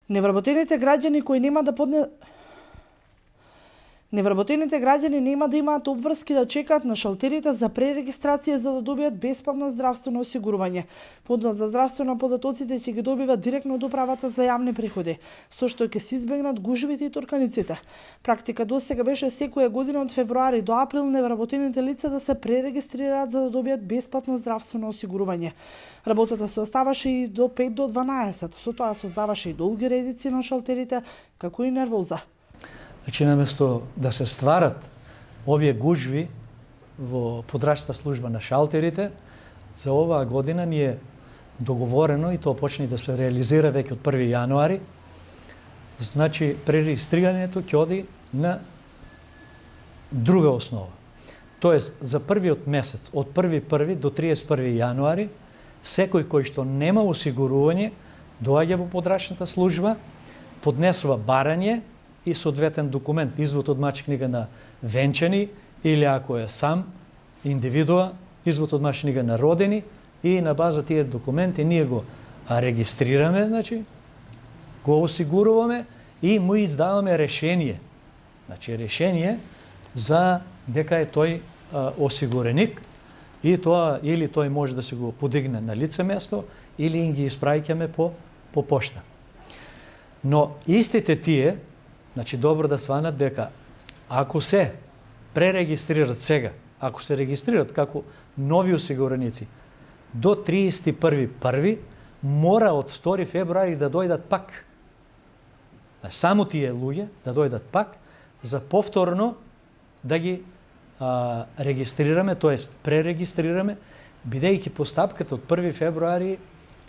Невработените граѓани кои нема да Невработените граѓани нема да имаат обврски да чекаат на шалтерите за пререгистрација за да добијат бесплатно здравствено осигурување. Фондот за здравство на податоците ќе ги добива директно од управата за јавни приходи, со што ќе се избегнат гужвите и турканиците. Практика досега беше секоја година од февруари до април невработените лица да се пререгистрираат за да добијат бесплатно здравствено осигурување. Работата се оставаше и до 5 до 12, со тоа создаваше и долги редици на шалтерите, како и нервоза. Значи, наместо да се стварат овие гужви во подрачната служба на шалтерите, за оваа година ни е договорено и тоа почне да се реализира веќе од 1 јануари. Значи, пререгистрирањето ќе оди на друга основа. Тоест, за првиот месец, од 1 до 31 јануари, секој кој што нема осигурување, доаѓа во подрачната служба, поднесува барање и соодветен документ, извод од мачка книга на венчани, или ако е сам, индивидуа, извод од мачка книга на родени, и на база тие документи ние го регистрираме, значи, го осигуруваме и му издаваме решение. Значи, решение за дека е тој осигуреник, и тоа или тој може да се го подигне на лице место, или ги испраќаме по пошта. Но истите тие, значи, добро да сванат дека ако се пререгистрират сега, ако се регистрират како нови осигуреници до 31.1, мора од 2 февруари да дојдат пак. Значи, само тие луѓе да дојдат пак за повторно да ги регистрираме, т.е. пререгистрираме, бидејќи постапката од 1 февруари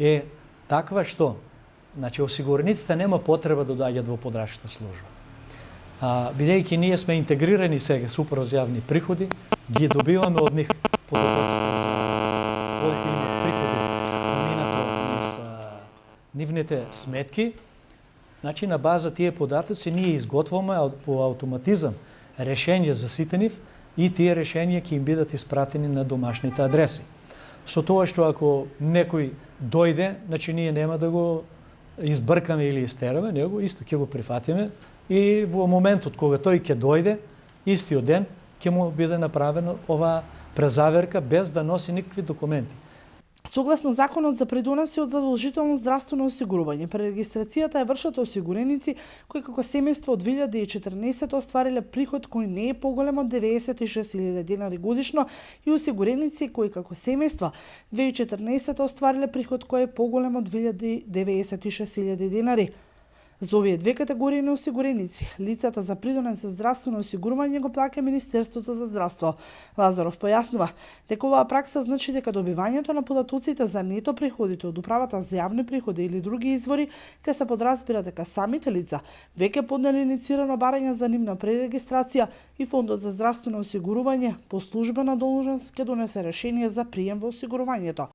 е таква што, значи, осигурениците нема потреба да доаѓаат во подрачната служба. Бидејќи ние сме интегрирани сега со управа за јавни приходи, ги добиваме од нив податоците за кои имат приходи поминато низ нивните сметки. Значи, на база тие податоци ние изготвуваме по автоматизам решение за сите нив и тие решенија ќе им бидат испратени на домашните адреси. Со тоа што ако некој дојде, значи ние нема да го избркаме или истераме, него исто ќе го прифатиме и во моментот кога тој ќе дојде, истиот ден ќе му биде направена оваа презаверка без да носи никакви документи. Согласно Законот за придоноси од задолжително здравствено осигурување, пререгистрацијата ја вршат осигуреници кои како семејство од 2014 оствариле приход кој не е поголем од 96.000 денари годишно и осигуреници кои како семејства 2014 оствариле приход кој е поголем од 96.000 денари. За овие две категории на осигуреници, лицата за придонес за здравствено осигурување го плаќа Министерството за здравство. Лазаров појаснува дека оваа пракса значи дека добивањето на податоците за нето приходите од управата за јавни приходи или други извори ќе се подразбира дека самите лица веќе поднели инициирано барање за нивна пререгистрација и Фондот за здравствено осигурување по службена должност ќе донесе решение за прием во осигурувањето.